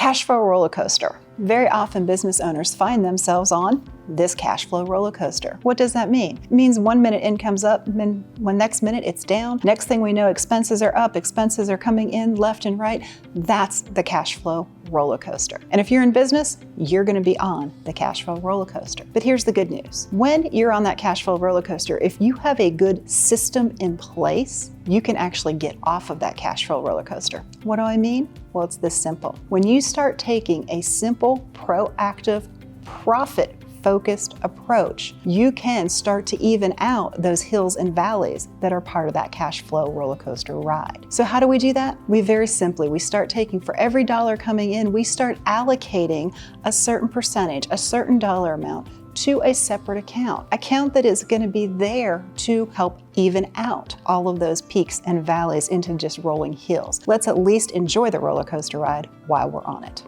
Cash flow roller coaster. Very often business owners find themselves on this cash flow roller coaster. What does that mean? It means 1 minute income's up, and then next minute it's down. Next thing we know, expenses are up, expenses are coming in left and right. That's the cash flow roller coaster. And if you're in business, you're going to be on the cash flow roller coaster. But here's the good news. When you're on that cash flow roller coaster, if you have a good system in place, you can actually get off of that cash flow roller coaster. What do I mean? Well, it's this simple. When you start taking a simple, proactive, profit-focused approach, you can start to even out those hills and valleys that are part of that cash flow roller coaster ride. So how do we do that? We very simply, we start taking, for every dollar coming in, we start allocating a certain percentage, a certain dollar amount to a separate account that is going to be there to help even out all of those peaks and valleys into just rolling hills. Let's at least enjoy the roller coaster ride while we're on it.